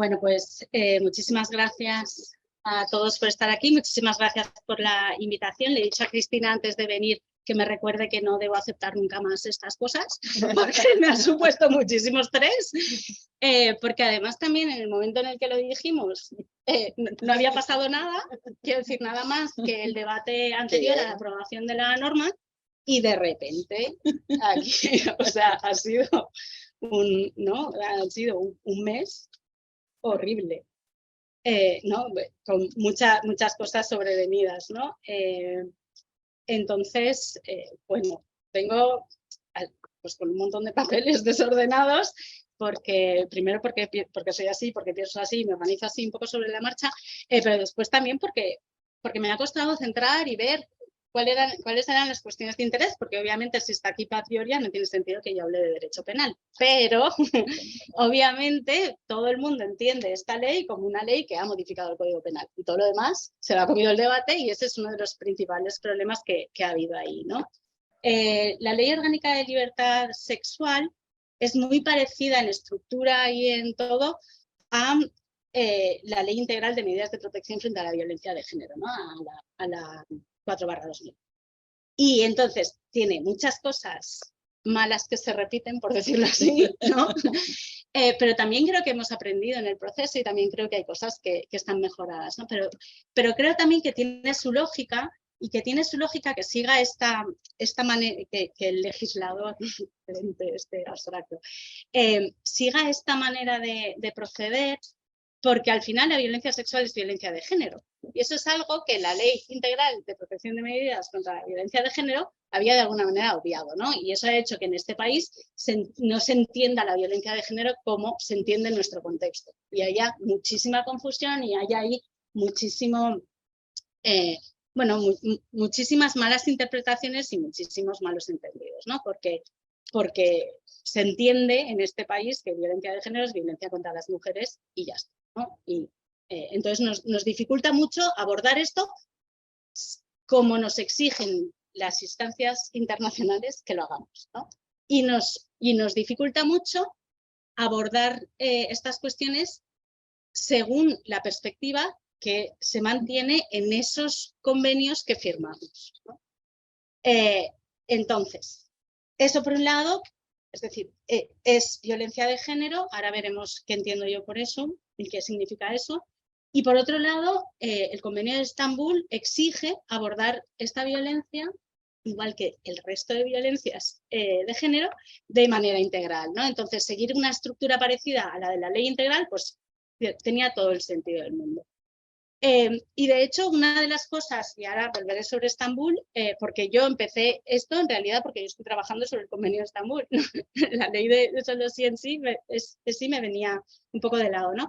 Bueno, pues muchísimas gracias a todos por estar aquí, muchísimas gracias por la invitación. Le he dicho a Cristina antes de venir que me recuerde que no debo aceptar nunca más estas cosas, porque me ha supuesto muchísimo estrés, porque además también en el momento en el que lo dijimos no había pasado nada, quiero decir nada más que el debate anterior a la aprobación de la norma, y de repente aquí, o sea, ha sido un mes horrible. ¿No? Con muchas cosas sobrevenidas, ¿no? Entonces, bueno, vengo pues con un montón de papeles desordenados, primero porque soy así, porque pienso así, me organizo así un poco sobre la marcha, pero después también porque me ha costado centrar y ver cuáles eran las cuestiones de interés, porque obviamente si está aquí Paz Lloria no tiene sentido que yo hable de derecho penal, pero obviamente todo el mundo entiende esta ley como una ley que ha modificado el Código Penal y todo lo demás se lo ha comido el debate y ese es uno de los principales problemas que ha habido ahí, ¿no? La Ley Orgánica de Libertad Sexual es muy parecida en estructura y en todo a la Ley Integral de Medidas de Protección frente a la Violencia de Género, ¿no? A la 4/2000. Y entonces tiene muchas cosas malas que se repiten, por decirlo así, ¿no? Pero también creo que hemos aprendido en el proceso y también creo que hay cosas que están mejoradas, ¿no? Pero creo también que tiene su lógica y que tiene su lógica que siga esta manera, que el legislador, abstracto, siga esta manera de proceder, porque al final la violencia sexual es violencia de género. Y eso es algo que la Ley Integral de Protección de Medidas contra la Violencia de Género había de alguna manera obviado, ¿no? Y eso ha hecho que en este país no se entienda la violencia de género como se entiende en nuestro contexto. Y haya muchísima confusión y haya ahí muchísimo, muchísimas malas interpretaciones y muchísimos malos entendidos, ¿no? Porque se entiende en este país que violencia de género es violencia contra las mujeres y ya está, ¿no? Y entonces nos dificulta mucho abordar esto como nos exigen las instancias internacionales que lo hagamos, ¿no? Y nos dificulta mucho abordar estas cuestiones según la perspectiva que se mantiene en esos convenios que firmamos, ¿no? Entonces, eso por un lado, es decir, es violencia de género, ahora veremos qué entiendo yo por eso y qué significa eso. Y por otro lado, el Convenio de Estambul exige abordar esta violencia, igual que el resto de violencias de género, de manera integral, ¿no? Entonces, seguir una estructura parecida a la de la ley integral, pues tenía todo el sentido del mundo. Y de hecho, una de las cosas, y ahora volveré sobre Estambul, porque yo empecé esto en realidad porque yo estoy trabajando sobre el Convenio de Estambul. La ley de solo sí en sí, sí me venía un poco de lado, ¿no?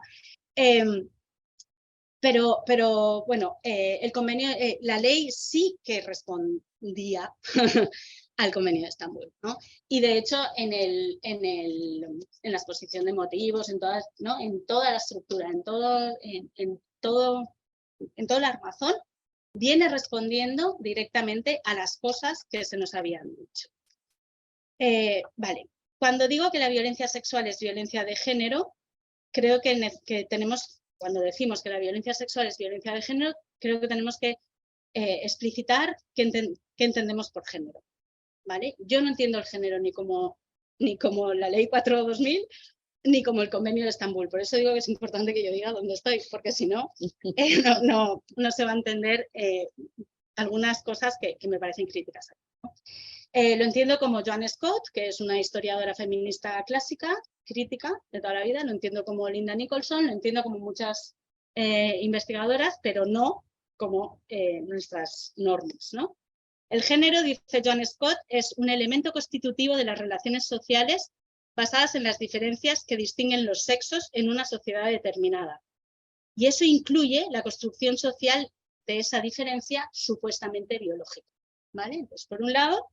Pero bueno, el convenio, la ley sí que respondía al Convenio de Estambul, ¿no? Y de hecho, en la exposición de motivos, ¿no? En toda la estructura, en todo el armazón, viene respondiendo directamente a las cosas que se nos habían dicho. Vale, cuando digo que la violencia sexual es violencia de género, creo que tenemos, cuando decimos que la violencia sexual es violencia de género, creo que tenemos que explicitar qué entendemos por género, ¿vale? Yo no entiendo el género ni como la Ley 4/2000, ni como el Convenio de Estambul. Por eso digo que es importante que yo diga dónde estoy, porque si no, no se va a entender algunas cosas que me parecen críticas, ¿no? Lo entiendo como Joan Scott, que es una historiadora feminista clásica, crítica de toda la vida, lo entiendo como Linda Nicholson, lo entiendo como muchas investigadoras, pero no como nuestras normas, ¿no? El género, dice Joan Scott, es un elemento constitutivo de las relaciones sociales basadas en las diferencias que distinguen los sexos en una sociedad determinada. Y eso incluye la construcción social de esa diferencia supuestamente biológica, ¿vale? Entonces, por un lado,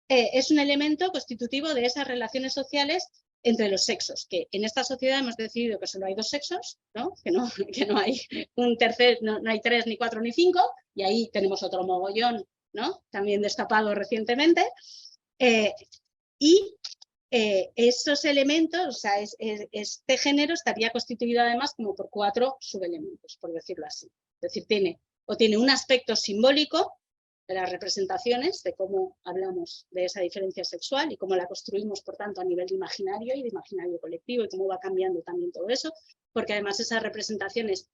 es un elemento constitutivo de esas relaciones sociales entre los sexos, que en esta sociedad hemos decidido que solo hay dos sexos, ¿no? Que no hay un tercer, no hay 3, ni 4, ni 5, y ahí tenemos otro mogollón, ¿no? También destapado recientemente. Y esos elementos, o sea, este género estaría constituido además como por 4 subelementos, por decirlo así. Es decir, tiene un aspecto simbólico de las representaciones, de cómo hablamos de esa diferencia sexual y cómo la construimos, por tanto, a nivel de imaginario y de imaginario colectivo y cómo va cambiando también todo eso, porque además esas representaciones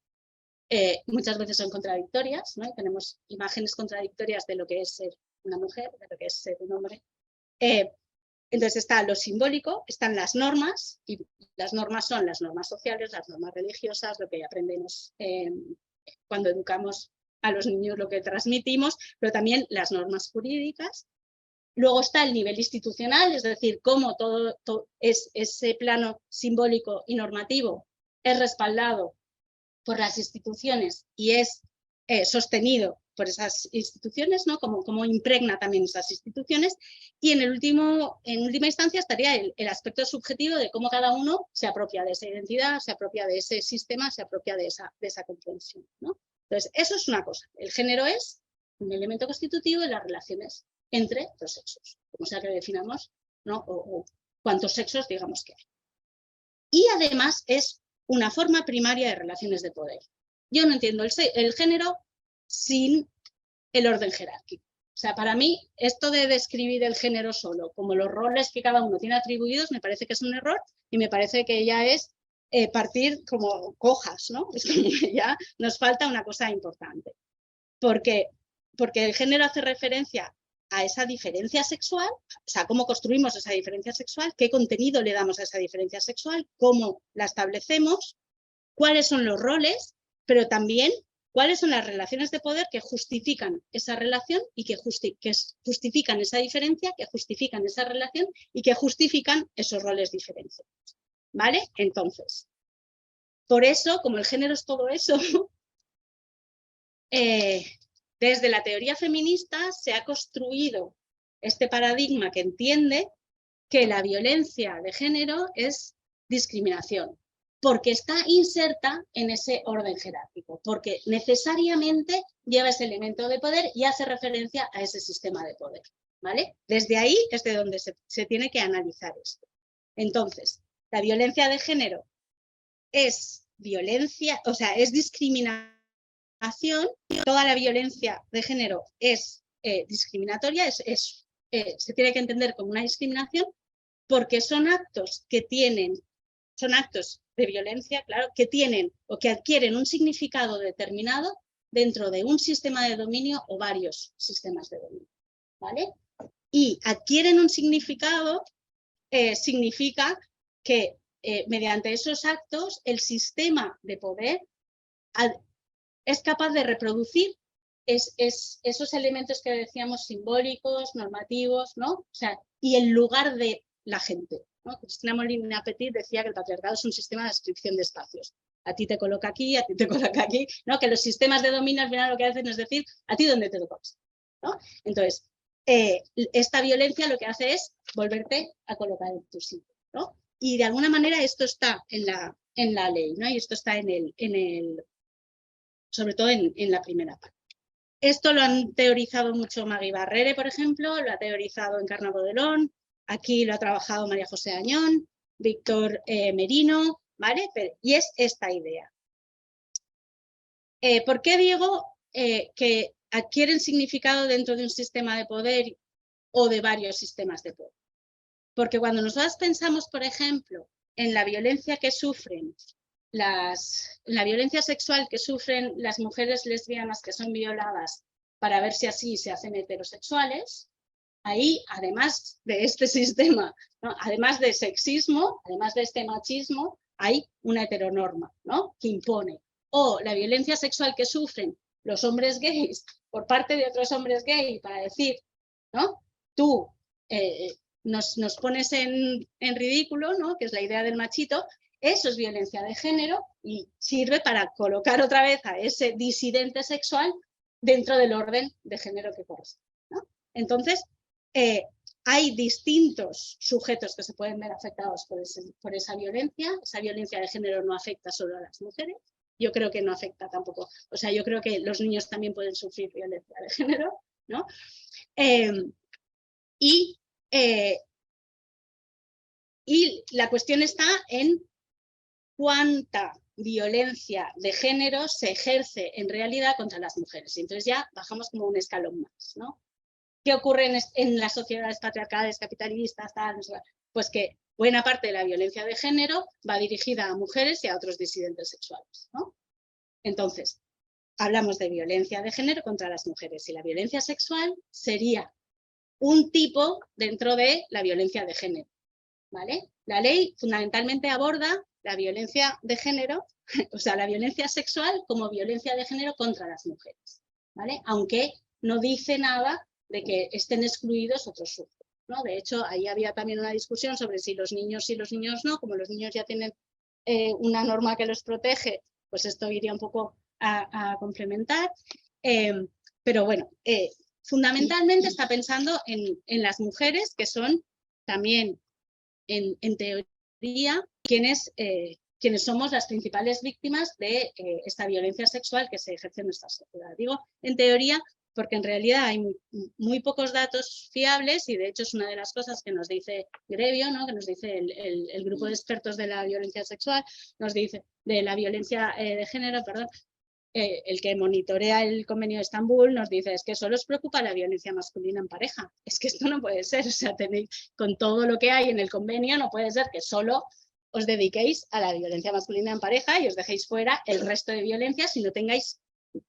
muchas veces son contradictorias, ¿no? Y tenemos imágenes contradictorias de lo que es ser una mujer, de lo que es ser un hombre. Entonces está lo simbólico, están las normas, y las normas son las normas sociales, las normas religiosas, lo que aprendemos cuando educamos a los niños, lo que transmitimos, pero también las normas jurídicas. Luego está el nivel institucional, es decir, cómo todo ese plano simbólico y normativo es respaldado por las instituciones y es sostenido por esas instituciones, ¿no? Como impregna también esas instituciones. Y en última instancia estaría el aspecto subjetivo de cómo cada uno se apropia de esa identidad, se apropia de ese sistema, se apropia de esa comprensión, ¿no? Entonces, eso es una cosa. El género es un elemento constitutivo de las relaciones entre los sexos, como sea que definamos, ¿no? O cuántos sexos digamos que hay. Y además es una forma primaria de relaciones de poder. Yo no entiendo el género sin el orden jerárquico. O sea, para mí, esto de describir el género solo, como los roles que cada uno tiene atribuidos, me parece que es un error y me parece que ya es partir como cojas, ¿no? Es como que ya nos falta una cosa importante. Porque el género hace referencia a esa diferencia sexual, o sea, cómo construimos esa diferencia sexual, qué contenido le damos a esa diferencia sexual, cómo la establecemos, cuáles son los roles, pero también cuáles son las relaciones de poder que justifican esa relación y que justifican esa diferencia, que justifican esa relación y que justifican esos roles diferenciados. ¿Vale? Entonces, por eso, como el género es todo eso, desde la teoría feminista se ha construido este paradigma que entiende que la violencia de género es discriminación, porque está inserta en ese orden jerárquico, porque necesariamente lleva ese elemento de poder y hace referencia a ese sistema de poder, ¿vale? Desde ahí es de donde se tiene que analizar esto. Entonces, la violencia de género es violencia, o sea, es discriminación. Toda la violencia de género es discriminatoria, se tiene que entender como una discriminación porque son actos de violencia, claro, que tienen o que adquieren un significado determinado dentro de un sistema de dominio o varios sistemas de dominio, ¿vale? Y adquieren un significado, significa que mediante esos actos el sistema de poder es capaz de reproducir esos elementos que decíamos simbólicos, normativos, ¿no? O sea, y en lugar de la gente, ¿no? Cristina Molina Petit decía que el patriarcado es un sistema de descripción de espacios. A ti te coloca aquí, a ti te coloca aquí, ¿no? Que los sistemas de dominio al final lo que hacen es decir a ti dónde te tocas, ¿no? Entonces, esta violencia lo que hace es volverte a colocar en tu sitio, ¿no? Y de alguna manera esto está en la ley, ¿no? Y esto está sobre todo en la primera parte. Esto lo han teorizado mucho Magui Barrere, por ejemplo, lo ha teorizado Encarna Bodelón, aquí lo ha trabajado María José Añón, Víctor Merino, ¿vale? Y es esta idea. ¿Por qué digo que adquieren significado dentro de un sistema de poder o de varios sistemas de poder? Porque cuando nosotros pensamos, por ejemplo, en la violencia que sufren la violencia sexual que sufren las mujeres lesbianas que son violadas para ver si así se hacen heterosexuales, ahí, además de este sistema, ¿no? Además de sexismo, además de este machismo, hay una heteronorma, ¿no? Que impone. O la violencia sexual que sufren los hombres gays por parte de otros hombres gays para decir, ¿no? Tú nos pones en ridículo, ¿no? Que es la idea del machito. Eso es violencia de género y sirve para colocar otra vez a ese disidente sexual dentro del orden de género que corresponde, ¿no? Entonces, hay distintos sujetos que se pueden ver afectados por esa violencia. Esa violencia de género no afecta solo a las mujeres. Yo creo que no afecta tampoco. O sea, yo creo que los niños también pueden sufrir violencia de género, ¿no? Y la cuestión está en cuánta violencia de género se ejerce en realidad contra las mujeres. Entonces ya bajamos como un escalón más, ¿no? ¿Qué ocurre en las sociedades patriarcales, capitalistas, tal? Pues que buena parte de la violencia de género va dirigida a mujeres y a otros disidentes sexuales, ¿no? Entonces, hablamos de violencia de género contra las mujeres y la violencia sexual sería un tipo dentro de la violencia de género, ¿vale? La ley fundamentalmente aborda la violencia de género, o sea, la violencia sexual como violencia de género contra las mujeres, ¿vale? Aunque no dice nada de que estén excluidos otros sujetos, ¿no? De hecho, ahí había también una discusión sobre si los niños sí, los niños no. Como los niños ya tienen una norma que los protege, pues esto iría un poco a complementar. Pero bueno, fundamentalmente está pensando en las mujeres, que son también, en teoría, quienes somos las principales víctimas de esta violencia sexual que se ejerce en nuestra sociedad. Digo en teoría porque en realidad hay muy pocos datos fiables, y de hecho es una de las cosas que nos dice Grevio, ¿no? Que nos dice el grupo de expertos de la violencia sexual, nos dice de la violencia de género, perdón, el que monitorea el convenio de Estambul nos dice, es que solo os preocupa la violencia masculina en pareja. Es que esto no puede ser, o sea, tenéis, con todo lo que hay en el convenio, no puede ser que solo os dediquéis a la violencia masculina en pareja y os dejéis fuera el resto de violencias y no tengáis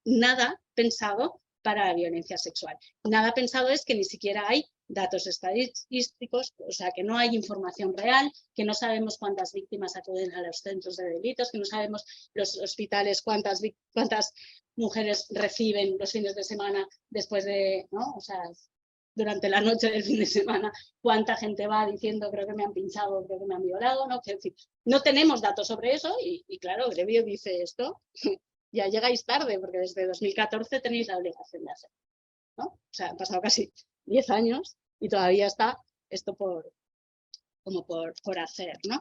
nada pensado para la violencia sexual. Nada pensado es que ni siquiera hay datos estadísticos, o sea, que no hay información real, que no sabemos cuántas víctimas acuden a los centros de delitos, que no sabemos los hospitales cuántas mujeres reciben los fines de semana después de, ¿no? O sea, durante la noche del fin de semana, cuánta gente va diciendo creo que me han pinchado, creo que me han violado, ¿no? Es decir, no tenemos datos sobre eso y claro, Grevio dice esto, ya llegáis tarde, porque desde 2014 tenéis la obligación de hacerlo, ¿no? O sea, han pasado casi 10 años y todavía está esto por hacer, ¿no?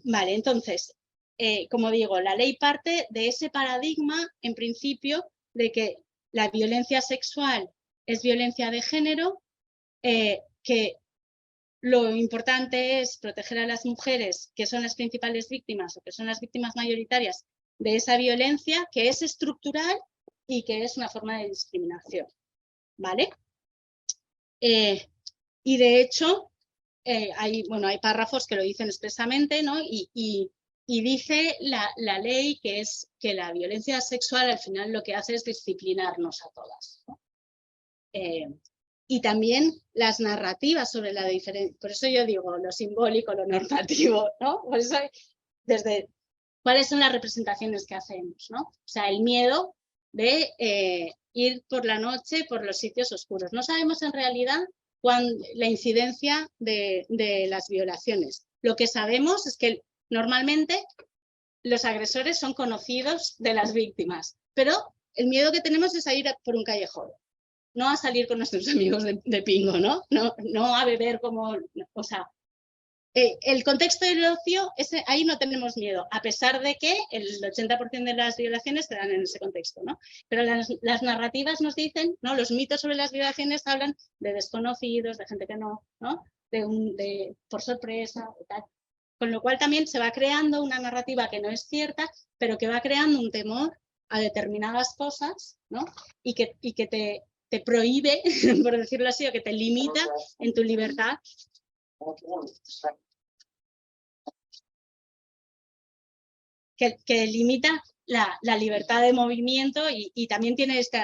Vale, entonces, como digo, la ley parte de ese paradigma, en principio, de que la violencia sexual es violencia de género, que lo importante es proteger a las mujeres, que son las principales víctimas o que son las víctimas mayoritarias de esa violencia, que es estructural y que es una forma de discriminación, ¿vale? Y de hecho, hay párrafos que lo dicen expresamente, ¿no? Y dice la ley que la violencia sexual al final lo que hace es disciplinarnos a todas, ¿no? Y también las narrativas sobre la diferencia, por eso yo digo lo simbólico, lo normativo, ¿no? Por eso, desde cuáles son las representaciones que hacemos, ¿no? O sea, el miedo de ir por la noche por los sitios oscuros. No sabemos en realidad la incidencia de las violaciones. Lo que sabemos es que normalmente los agresores son conocidos de las víctimas, pero el miedo que tenemos es a ir por un callejón, no a salir con nuestros amigos de pingo, ¿no? No a beber como, o sea, el contexto del ocio, ahí no tenemos miedo, a pesar de que el 80% de las violaciones se dan en ese contexto, ¿no? Pero las narrativas nos dicen, ¿no? Los mitos sobre las violaciones hablan de desconocidos, de gente que no, ¿no? Por sorpresa, y tal. Con lo cual también se va creando una narrativa que no es cierta, pero que va creando un temor a determinadas cosas, ¿no? Y que te prohíbe, por decirlo así, o que te limita en tu libertad. Que limita la libertad de movimiento y también tiene este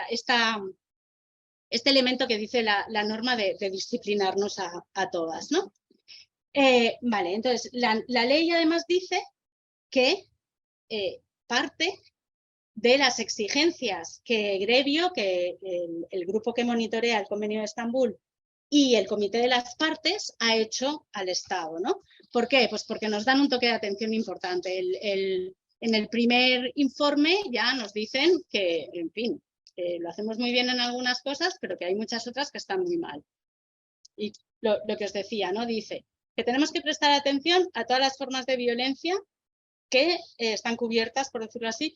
elemento que dice la norma de disciplinarnos a todas, ¿no? Vale, entonces la ley además dice que parte de las exigencias que Grevio, que el grupo que monitorea el convenio de Estambul y el comité de las partes ha hecho al Estado, ¿no? ¿Por qué? Pues porque nos dan un toque de atención importante. En el primer informe ya nos dicen que, en fin, lo hacemos muy bien en algunas cosas, pero que hay muchas otras que están muy mal. Y lo que os decía, ¿no? Dice que tenemos que prestar atención a todas las formas de violencia que están cubiertas, por decirlo así,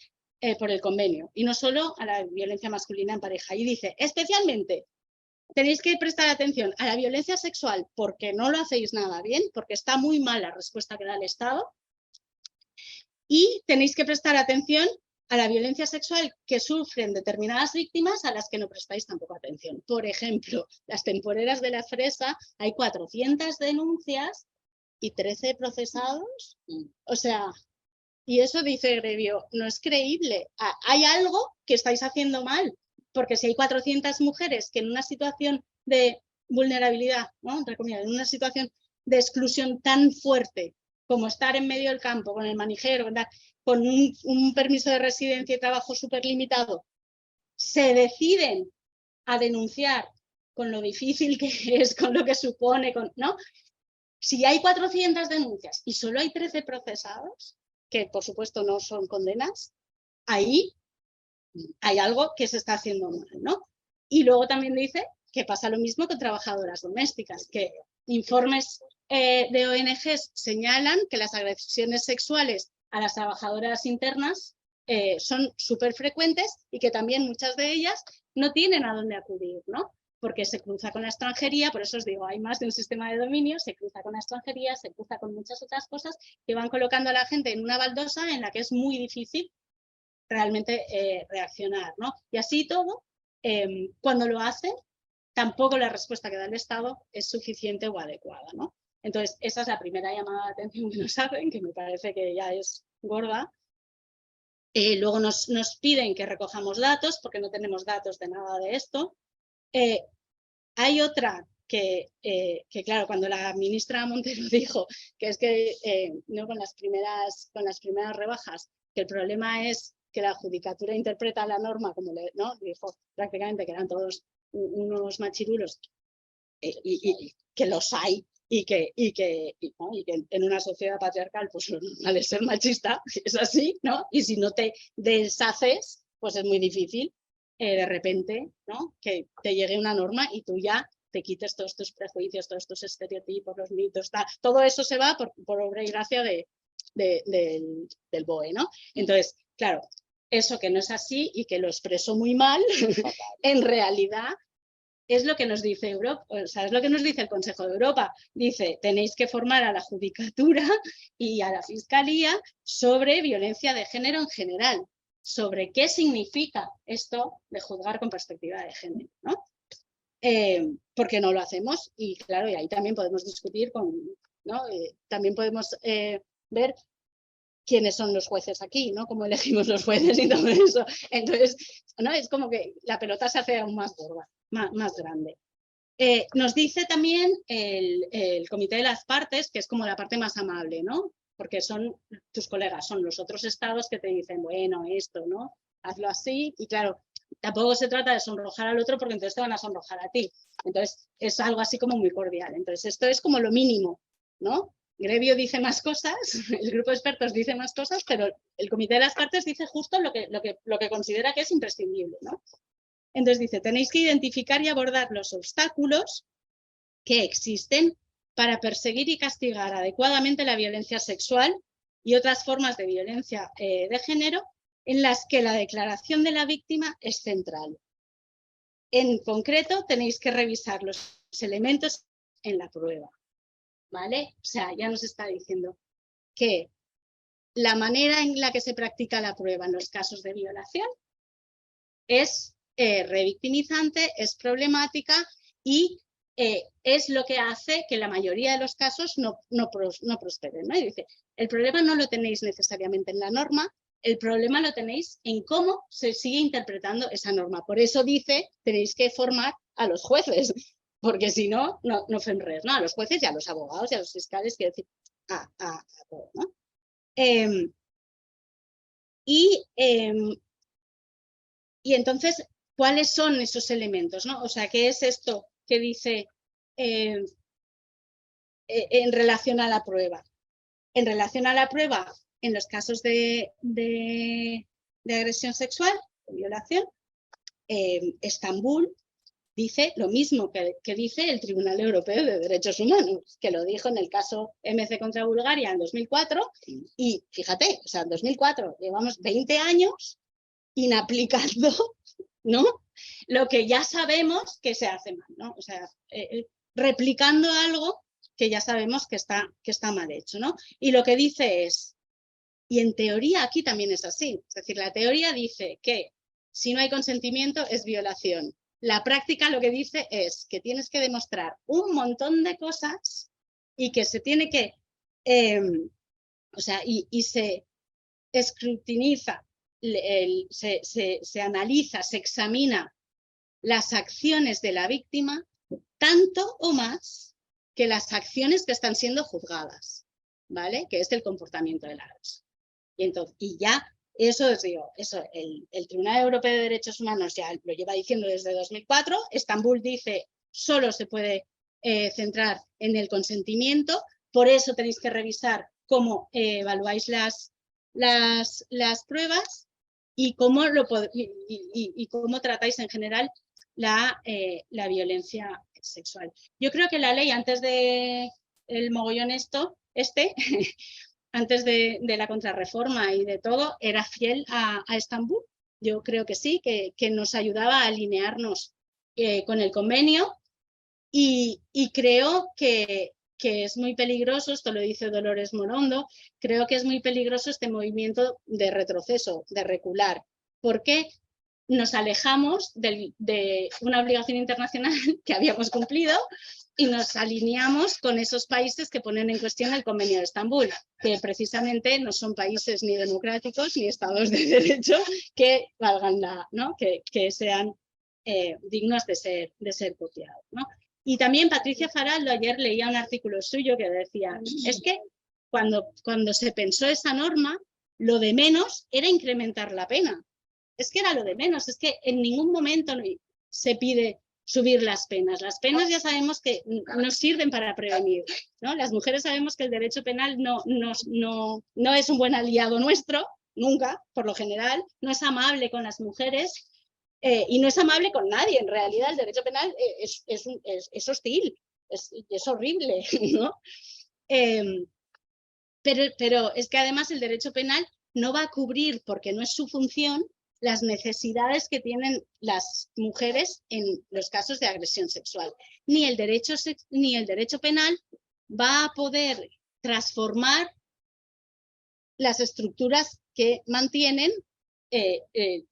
por el convenio, y no solo a la violencia masculina en pareja. Y dice, especialmente tenéis que prestar atención a la violencia sexual porque no lo hacéis nada bien, porque está muy mal la respuesta que da el Estado. Y tenéis que prestar atención a la violencia sexual que sufren determinadas víctimas a las que no prestáis tampoco atención. Por ejemplo, las temporeras de la Fresa, hay 400 denuncias y 13 procesados. O sea, y eso dice Grevio, no es creíble. Hay algo que estáis haciendo mal, porque si hay 400 mujeres que en una situación de vulnerabilidad, ¿no? Entre comillas, en una situación de exclusión tan fuerte como estar en medio del campo con el manijero, con un permiso de residencia y trabajo súper limitado, se deciden a denunciar con lo difícil que es, con lo que supone, ¿no? Si hay 400 denuncias y solo hay 13 procesados, que por supuesto no son condenas, ahí hay algo que se está haciendo mal, ¿no? Y luego también dice que pasa lo mismo con trabajadoras domésticas, que informes de ONGs señalan que las agresiones sexuales a las trabajadoras internas son súper frecuentes y que también muchas de ellas no tienen a dónde acudir, ¿no? Porque se cruza con la extranjería, por eso os digo, hay más de un sistema de dominio, se cruza con la extranjería, se cruza con muchas otras cosas que van colocando a la gente en una baldosa en la que es muy difícil realmente reaccionar, ¿no? Y así todo, cuando lo hacen, tampoco la respuesta que da el Estado es suficiente o adecuada, ¿no? Entonces, esa es la primera llamada de atención que nos hacen, que me parece que ya es gorda. Luego nos piden que recojamos datos, porque no tenemos datos de nada de esto. Hay otra que claro, cuando la ministra Montero dijo que es que no con las primeras rebajas, que el problema es que la judicatura interpreta la norma como ¿no? Dijo prácticamente que eran todos unos machirulos y que los hay y que en una sociedad patriarcal pues lo normal es ser machista, es así, ¿no? Y si no te deshaces, pues es muy difícil de repente, ¿no? Que te llegue una norma y tú ya te quites todos tus prejuicios, todos tus estereotipos, los mitos, todo eso se va por obra y gracia del BOE, ¿no? Entonces, claro, eso que no es así y que lo expresó muy mal, en realidad es lo que nos dice Europa, o sea, es lo que nos dice el Consejo de Europa. Dice, tenéis que formar a la Judicatura y a la Fiscalía sobre violencia de género en general, sobre qué significa esto de juzgar con perspectiva de género, ¿no? Porque no lo hacemos y claro, y ahí también podemos discutir ¿no? También podemos ver quiénes son los jueces aquí, ¿no? Cómo elegimos los jueces y todo eso. Entonces, ¿no? Es como que la pelota se hace aún más gorda, más grande. Nos dice también el Comité de las Partes, que es como la parte más amable, ¿no? Porque son tus colegas, son los otros estados que te dicen, bueno, esto, ¿no? Hazlo así. Y claro, tampoco se trata de sonrojar al otro porque entonces te van a sonrojar a ti. Entonces, es algo así como muy cordial. Entonces, esto es como lo mínimo, ¿no? Grevio dice más cosas, el grupo de expertos dice más cosas, pero el Comité de las Partes dice justo lo que considera que es imprescindible, ¿no? Entonces dice, tenéis que identificar y abordar los obstáculos que existen para perseguir y castigar adecuadamente la violencia sexual y otras formas de violencia de género en las que la declaración de la víctima es central. En concreto, tenéis que revisar los elementos en la prueba, ¿vale? O sea, ya nos está diciendo que la manera en la que se practica la prueba en los casos de violación es revictimizante, es problemática y es lo que hace que la mayoría de los casos no prosperen, ¿no? Y dice, el problema no lo tenéis necesariamente en la norma, el problema lo tenéis en cómo se sigue interpretando esa norma. Por eso dice, tenéis que formar a los jueces, porque si no, no FEMRES, ¿no? A los jueces y a los abogados y a los fiscales, quiero decir, a todos, ¿no? Y entonces, ¿cuáles son esos elementos, ¿no? O sea, ¿qué es esto que dice en relación a la prueba? En relación a la prueba, en los casos de agresión sexual, de violación, Estambul dice lo mismo que dice el Tribunal Europeo de Derechos Humanos, que lo dijo en el caso MC contra Bulgaria en 2004, y fíjate, o sea, en 2004 llevamos 20 años inaplicando ¿no? Lo que ya sabemos que se hace mal, ¿no? O sea, replicando algo que ya sabemos que está mal hecho, ¿no? Y lo que dice es, y en teoría aquí también es así, es decir, la teoría dice que si no hay consentimiento es violación. La práctica lo que dice es que tienes que demostrar un montón de cosas y que se tiene que, o sea, y se escrutiniza, se analiza, se examina las acciones de la víctima tanto o más que las acciones que están siendo juzgadas, ¿vale? Que es el comportamiento del agresor. Y ya, eso os digo, el Tribunal Europeo de Derechos Humanos ya lo lleva diciendo desde 2004, Estambul dice solo se puede centrar en el consentimiento, por eso tenéis que revisar cómo evaluáis las pruebas y cómo, y cómo tratáis en general la violencia sexual. Yo creo que la ley, antes de el mogollón antes de la contrarreforma y de todo, era fiel a Estambul. Yo creo que sí, que nos ayudaba a alinearnos con el convenio y creo que es muy peligroso, esto lo dice Dolores Morondo, creo que es muy peligroso este movimiento de retroceso, de recular, porque nos alejamos de una obligación internacional que habíamos cumplido y nos alineamos con esos países que ponen en cuestión el Convenio de Estambul, que precisamente no son países ni democráticos ni estados de derecho que valgan ¿no? que sean dignos de ser copiados, ¿no? Y también Patricia Faraldo, ayer leía un artículo suyo que decía, es que cuando se pensó esa norma, lo de menos era incrementar la pena. Es que era lo de menos, es que en ningún momento se pide subir las penas. Las penas ya sabemos que no sirven para prevenir, ¿no? Las mujeres sabemos que el derecho penal no es un buen aliado nuestro, nunca, por lo general, no es amable con las mujeres y no es amable con nadie. En realidad el derecho penal es hostil, es horrible, ¿no? Pero es que además el derecho penal no va a cubrir, porque no es su función, las necesidades que tienen las mujeres en los casos de agresión sexual. Ni el derecho penal va a poder transformar las estructuras que mantienen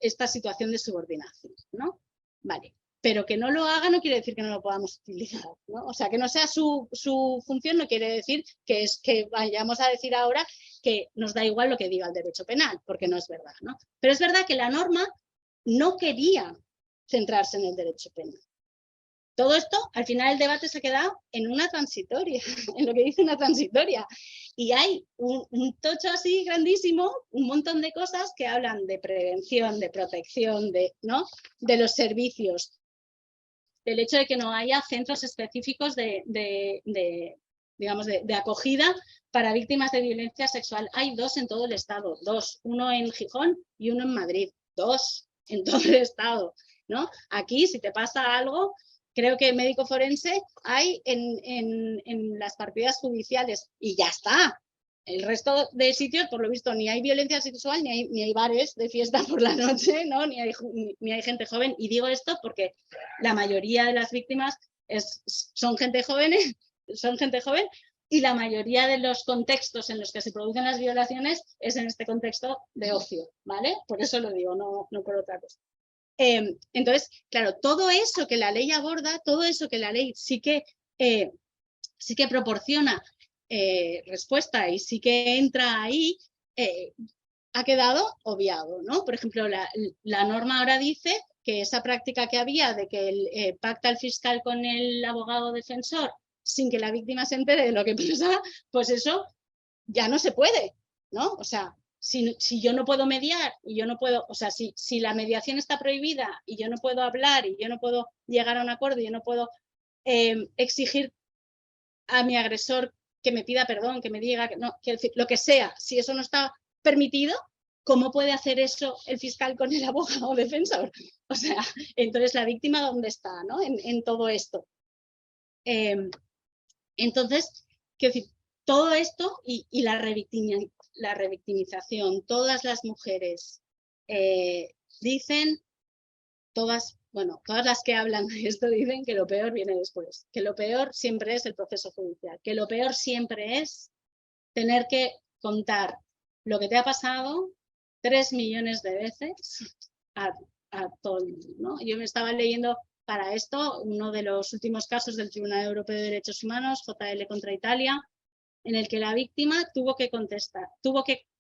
esta situación de subordinación, ¿no? Vale. Pero que no lo haga no quiere decir que no lo podamos utilizar, ¿no? O sea, que no sea su función no quiere decir que vayamos a decir ahora que nos da igual lo que diga el derecho penal, porque no es verdad, ¿no? Pero es verdad que la norma no quería centrarse en el derecho penal. Todo esto, al final el debate se ha quedado en una transitoria, en lo que dice una transitoria. Y hay un tocho así grandísimo, un montón de cosas que hablan de prevención, de protección, ¿no? De los servicios, del hecho de que no haya centros específicos digamos, de acogida para víctimas de violencia sexual. Hay 2 en todo el estado, 2, uno en Gijón y uno en Madrid, 2 en todo el estado, ¿no? Aquí, si te pasa algo, creo que médico forense hay en las partidas judiciales y ya está. El resto de sitios, por lo visto, ni hay violencia sexual, ni hay bares de fiesta por la noche, ¿no? ni hay gente joven. Y digo esto porque la mayoría de las víctimas son gente joven y la mayoría de los contextos en los que se producen las violaciones es en este contexto de ocio, ¿vale? Por eso lo digo, no por otra cosa. Entonces, claro, todo eso que la ley aborda, todo eso que la ley sí que proporciona respuesta y sí que entra ahí, ha quedado obviado, ¿no? Por ejemplo, la norma ahora dice que esa práctica que había de que pacta el fiscal con el abogado defensor sin que la víctima se entere de lo que pasa, pues eso ya no se puede, ¿no? O sea, si yo no puedo mediar y yo no puedo, o sea, si la mediación está prohibida y yo no puedo hablar y yo no puedo llegar a un acuerdo y yo no puedo exigir a mi agresor que me pida perdón, que me diga, que no, quiero decir, lo que sea, si eso no está permitido, ¿cómo puede hacer eso el fiscal con el abogado defensor? O sea, entonces la víctima, ¿dónde está, no? En todo esto. Entonces, quiero decir, todo esto y la revictimización, todas las mujeres dicen todas las que hablan de esto dicen que lo peor viene después, que lo peor siempre es el proceso judicial, que lo peor siempre es tener que contar lo que te ha pasado 3 millones de veces a todo el mundo, ¿no? Yo me estaba leyendo para esto uno de los últimos casos del Tribunal Europeo de Derechos Humanos, JL contra Italia, en el que la víctima tuvo que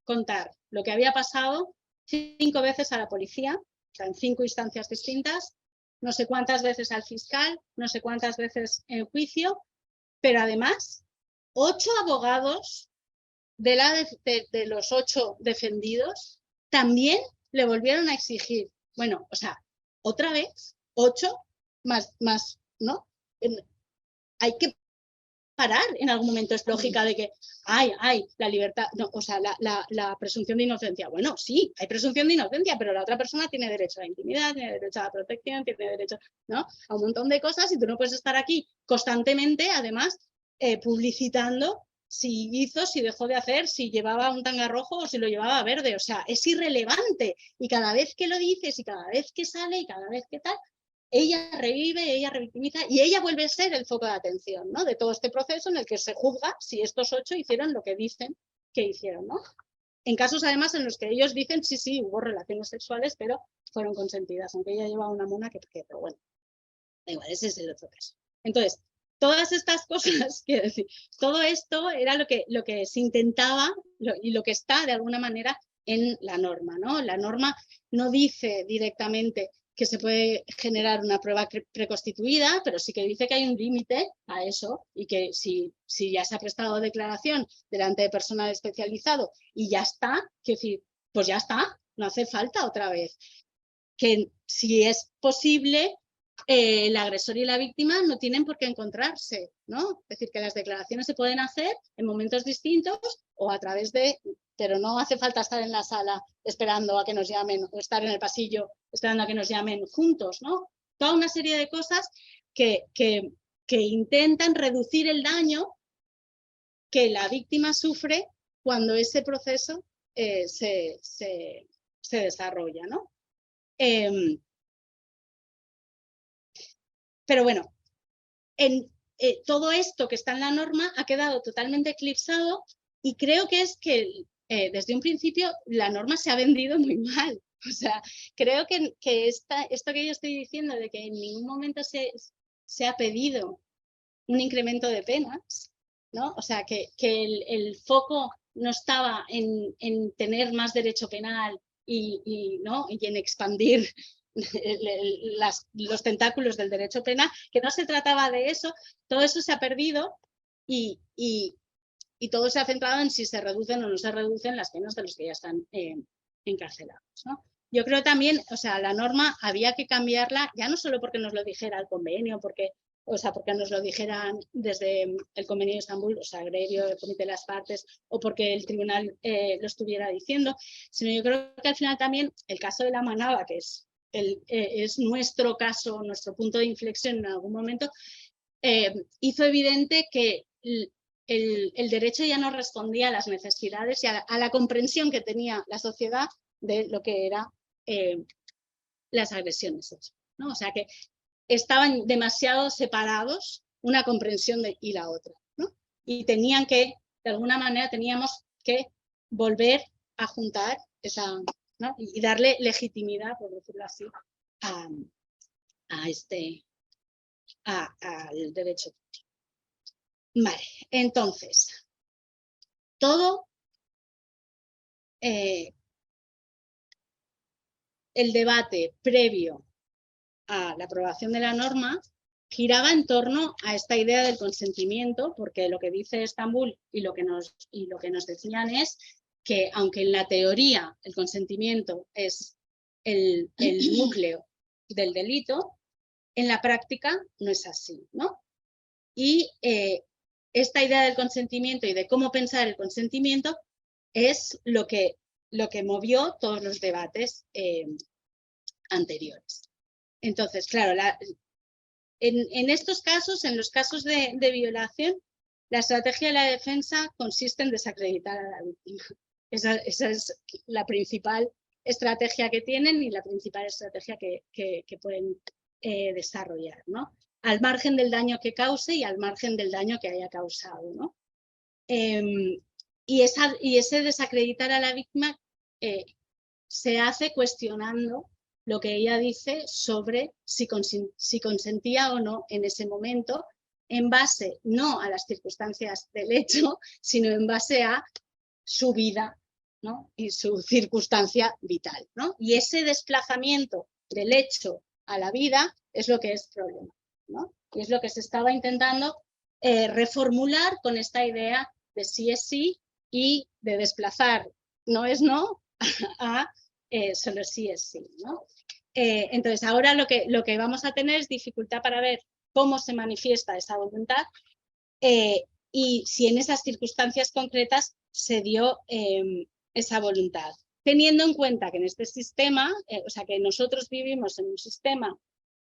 contar lo que había pasado 5 veces a la policía, o sea, en 5 instancias distintas, no sé cuántas veces al fiscal, no sé cuántas veces en juicio, pero además 8 abogados de los 8 defendidos también le volvieron a exigir. Bueno, o sea, otra vez, 8 más, ¿no? Hay que parar en algún momento. Es lógica de que la libertad, no, o sea, la presunción de inocencia. Bueno, sí, hay presunción de inocencia, pero la otra persona tiene derecho a la intimidad, tiene derecho a la protección, tiene derecho, ¿no?, a un montón de cosas, y tú no puedes estar aquí constantemente, además, publicitando si hizo, si dejó de hacer, si llevaba un tanga rojo o si lo llevaba verde. O sea, es irrelevante. Y cada vez que lo dices y cada vez que sale y cada vez que tal, ella revive, ella revictimiza y ella vuelve a ser el foco de atención, ¿no?, de todo este proceso en el que se juzga si estos 8 hicieron lo que dicen que hicieron, ¿no? En casos además en los que ellos dicen sí, hubo relaciones sexuales, pero fueron consentidas, aunque ella llevaba una mona pero bueno, da igual, ese es el otro caso. Entonces, todas estas cosas, quiero decir, todo esto era lo que se intentaba y lo que está de alguna manera en la norma, ¿no? La norma no dice directamente que se puede generar una prueba preconstituida, pero sí que dice que hay un límite a eso y que si ya se ha prestado declaración delante de personal especializado y ya está, quiero decir, pues ya está, no hace falta otra vez. Que si es posible, el agresor y la víctima no tienen por qué encontrarse, ¿no? Es decir, que las declaraciones se pueden hacer en momentos distintos o a través de... Pero no hace falta estar en la sala esperando a que nos llamen o estar en el pasillo esperando a que nos llamen juntos, ¿no? Toda una serie de cosas que intentan reducir el daño que la víctima sufre cuando ese proceso se desarrolla, ¿no? Pero bueno, todo esto que está en la norma ha quedado totalmente eclipsado y creo que es que desde un principio la norma se ha vendido muy mal. O sea, creo que esto que yo estoy diciendo de que en ningún momento se ha pedido un incremento de penas, ¿no? O sea, que el foco no estaba en tener más derecho penal ¿no?, y en expandir los tentáculos del derecho penal, que no se trataba de eso. Todo eso se ha perdido y todo se ha centrado en si se reducen o no se reducen las penas de los que ya están encarcelados, ¿no? Yo creo también, o sea, la norma había que cambiarla, ya no solo porque nos lo dijera el convenio, porque nos lo dijeran desde el convenio de Estambul, o sea, Grerio, el comité de las partes, o porque el tribunal lo estuviera diciendo, sino yo creo que al final también el caso de la manada, que es nuestro caso, nuestro punto de inflexión en algún momento, hizo evidente que el derecho ya no respondía a las necesidades y a la comprensión que tenía la sociedad de lo que eran las agresiones, ¿no? O sea, que estaban demasiado separados una comprensión y la otra, ¿no? Y tenían que, de alguna manera, teníamos que volver a juntar esa, ¿no?, y darle legitimidad, por decirlo así, al derecho. Vale, entonces, todo el debate previo a la aprobación de la norma giraba en torno a esta idea del consentimiento, porque lo que dice Estambul y lo que nos decían es que, aunque en la teoría el consentimiento es el núcleo del delito, en la práctica no es así, ¿no? Y esta idea del consentimiento y de cómo pensar el consentimiento es lo que movió todos los debates anteriores. Entonces, claro, en estos casos, en los casos de violación, la estrategia de la defensa consiste en desacreditar a la víctima. Esa es la principal estrategia que tienen y la principal estrategia que pueden desarrollar, ¿no? Al margen del daño que cause y al margen del daño que haya causado, ¿no? Y ese desacreditar a la víctima se hace cuestionando lo que ella dice sobre si consentía o no en ese momento, en base no a las circunstancias del hecho, sino en base a su vida, ¿no? Y su circunstancia vital, ¿no? Y ese desplazamiento del hecho a la vida es lo que es problema, ¿no? Y es lo que se estaba intentando reformular con esta idea de sí es sí y de desplazar no es no a solo sí es sí, ¿no? Entonces ahora lo que vamos a tener es dificultad para ver cómo se manifiesta esa voluntad y si en esas circunstancias concretas se dio esa voluntad. Teniendo en cuenta que en este sistema, o sea que nosotros vivimos en un sistema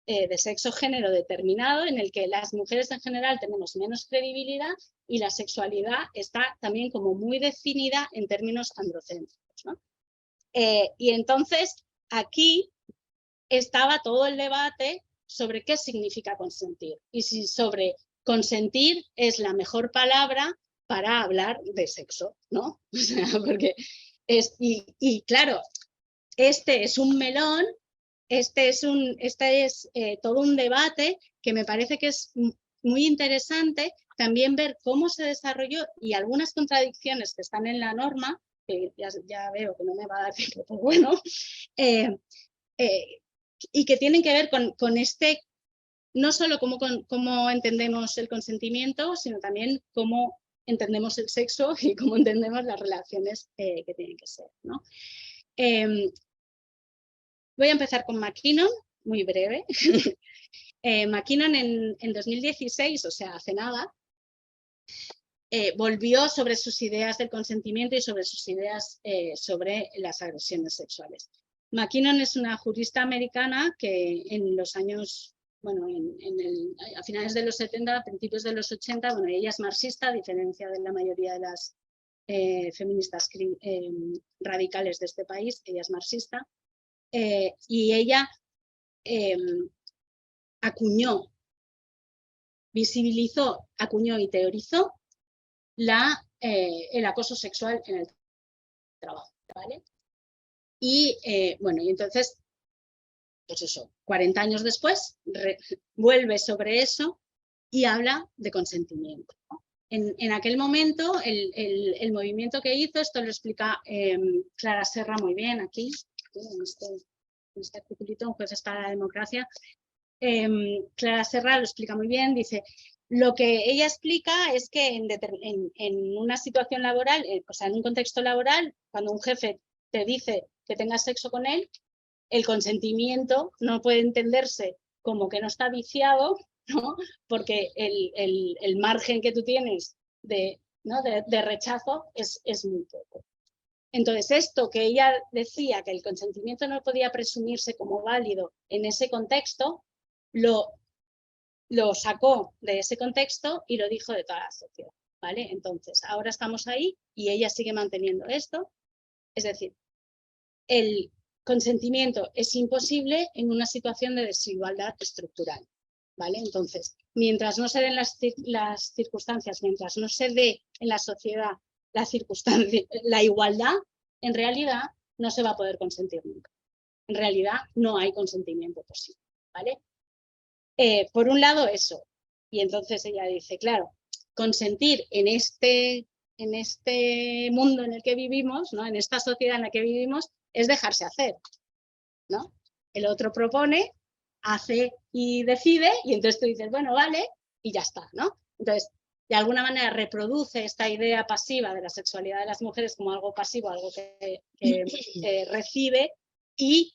de sexo-género determinado en el que las mujeres en general tenemos menos credibilidad y la sexualidad está también como muy definida en términos androcéntricos, ¿no? Y entonces aquí estaba todo el debate sobre qué significa consentir y si sobre consentir es la mejor palabra para hablar de sexo, ¿no? O sea, porque y claro, este es un melón, este es todo un debate que me parece que es muy interesante también ver cómo se desarrolló y algunas contradicciones que están en la norma, que ya veo que no me va a dar tiempo, pero bueno, y que tienen que ver con este, no solo cómo entendemos el consentimiento, sino también cómo entendemos el sexo y cómo entendemos las relaciones que tienen que ser, ¿no? Voy a empezar con McKinnon, muy breve. McKinnon en 2016, o sea, hace nada, volvió sobre sus ideas del consentimiento y sobre sus ideas sobre las agresiones sexuales. McKinnon es una jurista americana que en los años, bueno, a finales de los 70, a principios de los 80, bueno, ella es marxista, a diferencia de la mayoría de las feministas radicales de este país, ella es marxista, y ella visibilizó, acuñó y teorizó el acoso sexual en el trabajo, ¿vale? Y bueno, y entonces, pues eso, 40 años después, vuelve sobre eso y habla de consentimiento, ¿no? En aquel momento, el movimiento que hizo, esto lo explica Clara Serra muy bien aquí, en este articulito, Un juez para la democracia. Clara Serra lo explica muy bien, dice, lo que ella explica es que en una situación laboral, o sea, en un contexto laboral, cuando un jefe te dice que tengas sexo con él, el consentimiento no puede entenderse como que no está viciado, ¿no? Porque el margen que tú tienes de rechazo es muy poco. Entonces, esto que ella decía, que el consentimiento no podía presumirse como válido en ese contexto, lo sacó de ese contexto y lo dijo de toda la sociedad, ¿vale? Entonces, ahora estamos ahí y ella sigue manteniendo esto. Es decir, el consentimiento es imposible en una situación de desigualdad estructural, ¿vale? Entonces, mientras no se den las circunstancias, mientras no se dé en la sociedad la igualdad, en realidad no se va a poder consentir nunca. En realidad no hay consentimiento posible, ¿vale? Por un lado eso, y entonces ella dice, claro, consentir en este mundo en el que vivimos, ¿no? En esta sociedad en la que vivimos, es dejarse hacer, ¿no? El otro propone, hace y decide, y entonces tú dices, bueno, vale, y ya está, ¿no? Entonces, de alguna manera reproduce esta idea pasiva de la sexualidad de las mujeres como algo pasivo, algo que recibe, y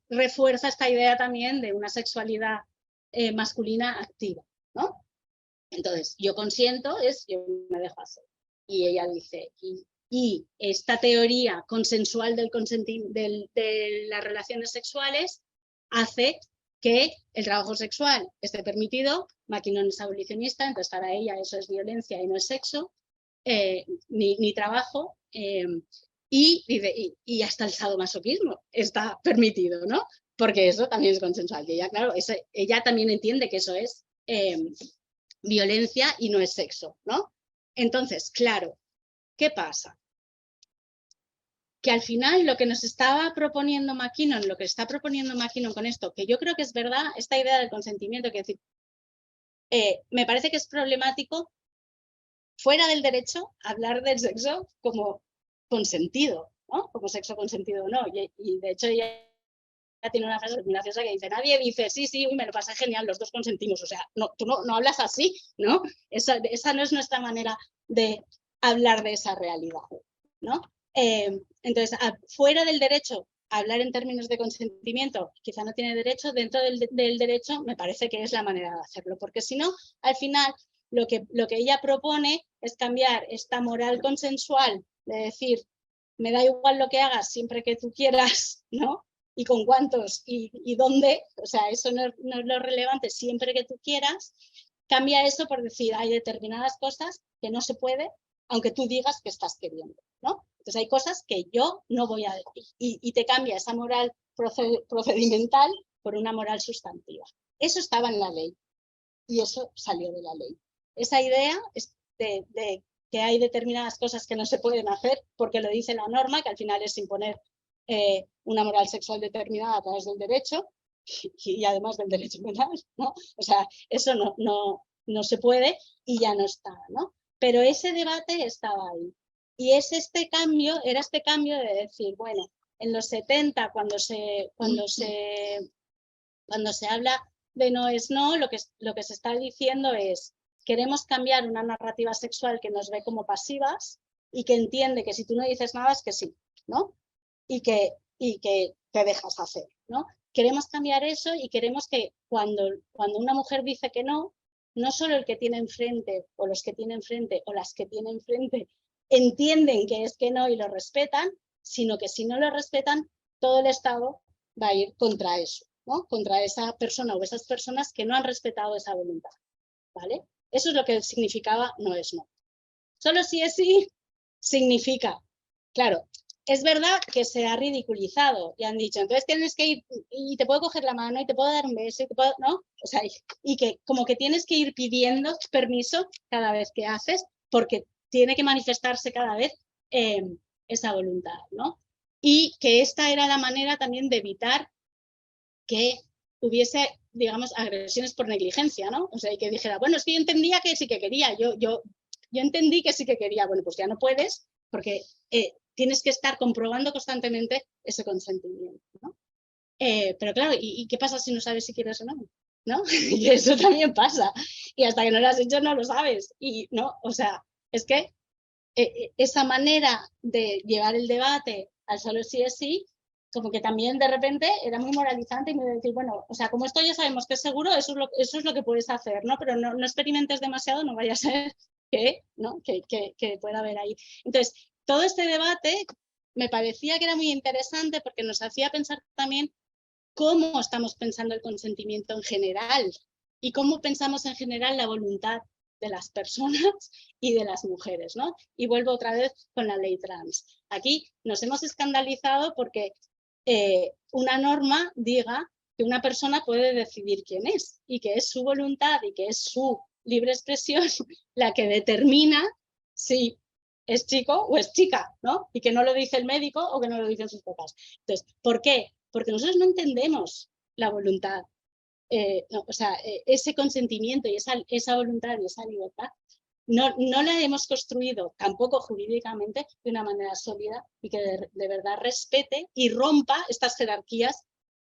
refuerza esta idea también de una sexualidad masculina activa, ¿no? Entonces, yo consiento es yo me dejo hacer. Y ella dice, y esta teoría consensual de las relaciones sexuales hace que el trabajo sexual esté permitido. McKinnon es abolicionista, entonces para ella eso es violencia y no es sexo, ni trabajo. y hasta el sadomasoquismo está permitido, ¿no? Porque eso también es consensual. Y ella, claro, ella también entiende que eso es violencia y no es sexo, ¿no? Entonces, claro, ¿qué pasa? Que al final lo que nos estaba proponiendo McKinnon, lo que está proponiendo McKinnon con esto, que yo creo que es verdad, esta idea del consentimiento, que decir, me parece que es problemático fuera del derecho hablar del sexo como consentido, ¿no? Como sexo consentido o no. Y de hecho ella tiene una frase muy graciosa que dice, nadie dice, sí, sí, me lo pasa genial, los dos consentimos. O sea, no, tú no hablas así, ¿no? Esa no es nuestra manera de hablar de esa realidad, ¿no? Entonces, fuera del derecho, hablar en términos de consentimiento quizá no tiene derecho, dentro del derecho me parece que es la manera de hacerlo, porque si no, al final, lo que ella propone es cambiar esta moral consensual de decir, me da igual lo que hagas siempre que tú quieras, ¿no? Y con cuántos y dónde, o sea, eso no es lo relevante, siempre que tú quieras, cambia eso por decir, hay determinadas cosas que no se puede, aunque tú digas que estás queriendo, ¿no? Entonces hay cosas que yo no voy a decir y te cambia esa moral procedimental por una moral sustantiva. Eso estaba en la ley y eso salió de la ley. Esa idea de que hay determinadas cosas que no se pueden hacer porque lo dice la norma, que al final es imponer una moral sexual determinada a través del derecho y además del derecho penal, ¿no? O sea, eso no se puede y ya no está, ¿no? Pero ese debate estaba ahí. Y es era este cambio de decir, bueno, en los 70, cuando se habla de no es no, lo que se está diciendo es, queremos cambiar una narrativa sexual que nos ve como pasivas y que entiende que si tú no dices nada es que sí, ¿no? Y que te dejas hacer, ¿no? Queremos cambiar eso y queremos que cuando una mujer dice que no, no solo el que tiene enfrente o los que tienen enfrente o las que tienen enfrente entienden que es que no y lo respetan, sino que si no lo respetan, todo el Estado va a ir contra eso, ¿no? Contra esa persona o esas personas que no han respetado esa voluntad, ¿vale? Eso es lo que significaba no es no. Solo si es sí, significa, claro, es verdad que se ha ridiculizado y han dicho, entonces tienes que ir y te puedo coger la mano y te puedo dar un beso, y te puedo, ¿no? O sea, y que como que tienes que ir pidiendo permiso cada vez que haces porque tiene que manifestarse cada vez esa voluntad, ¿no? Y que esta era la manera también de evitar que hubiese, digamos, agresiones por negligencia, ¿no? O sea, y que dijera, bueno, es que yo entendía que sí que quería, yo entendí que sí que quería, bueno, pues ya no puedes porque tienes que estar comprobando constantemente ese consentimiento, ¿no? Pero claro, ¿y qué pasa si no sabes si quieres o no? ¿No? Y eso también pasa. Y hasta que no lo has hecho no lo sabes. Y no, o sea, es que esa manera de llevar el debate al solo sí es sí, como que también de repente era muy moralizante y me decir, bueno, o sea, como esto ya sabemos que es seguro, eso es lo que puedes hacer, ¿no? Pero no experimentes demasiado, no vaya a ser que, ¿no? que pueda haber ahí. Entonces, todo este debate me parecía que era muy interesante porque nos hacía pensar también cómo estamos pensando el consentimiento en general y cómo pensamos en general la voluntad de las personas y de las mujeres, ¿no? Y vuelvo otra vez con la ley trans. Aquí nos hemos escandalizado porque una norma diga que una persona puede decidir quién es y que es su voluntad y que es su libre expresión la que determina si es chico o es chica, ¿no? Y que no lo dice el médico o que no lo dicen sus papás. Entonces, ¿por qué? Porque nosotros no entendemos la voluntad, no, o sea, ese consentimiento y esa voluntad y esa libertad no la hemos construido tampoco jurídicamente de una manera sólida y que de verdad respete y rompa estas jerarquías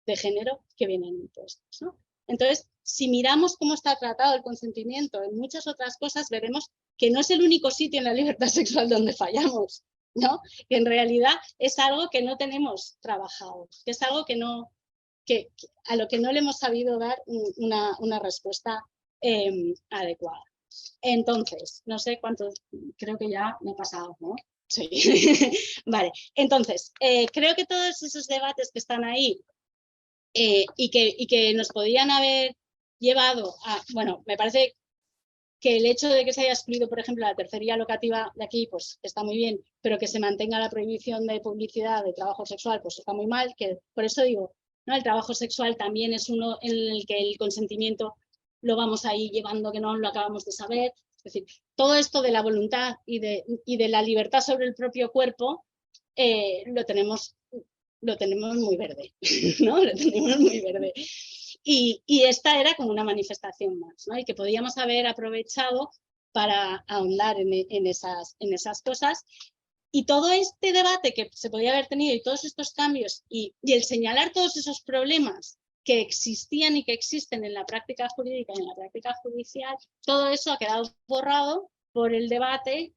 de género que vienen impuestas, ¿no? Entonces, si miramos cómo está tratado el consentimiento en muchas otras cosas, veremos que no es el único sitio en la libertad sexual donde fallamos, ¿no? Que en realidad es algo que no tenemos trabajado, que es algo que a lo que no le hemos sabido dar una respuesta adecuada. Entonces, no sé cuántos, creo que ya me he pasado, ¿no? Sí. Vale, entonces, creo que todos esos debates que están ahí y que nos podían haber llevado a, bueno, me parece que el hecho de que se haya excluido, por ejemplo, la tercería locativa de aquí, pues está muy bien, pero que se mantenga la prohibición de publicidad de trabajo sexual, pues está muy mal, que por eso digo, ¿no? El trabajo sexual también es uno en el que el consentimiento lo vamos ahí llevando, que no lo acabamos de saber. Es decir, todo esto de la voluntad y de la libertad sobre el propio cuerpo lo tenemos muy verde, ¿no? Lo tenemos muy verde. Y esta era como una manifestación más, ¿no? Y que podíamos haber aprovechado para ahondar en esas cosas. Y todo este debate que se podía haber tenido y todos estos cambios y el señalar todos esos problemas que existían y que existen en la práctica jurídica y en la práctica judicial, todo eso ha quedado borrado por el debate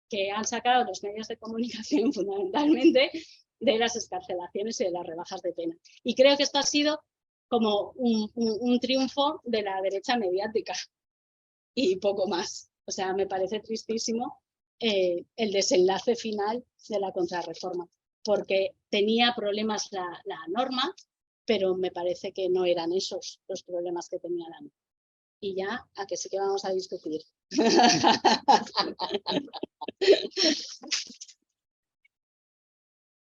que han sacado los medios de comunicación fundamentalmente de las excarcelaciones y de las rebajas de pena. Y creo que esto ha sido como un triunfo de la derecha mediática y poco más. O sea, me parece tristísimo el desenlace final de la contrarreforma, porque tenía problemas la norma, pero me parece que no eran esos los problemas que tenía la norma. Y ya, a que sí que vamos a discutir.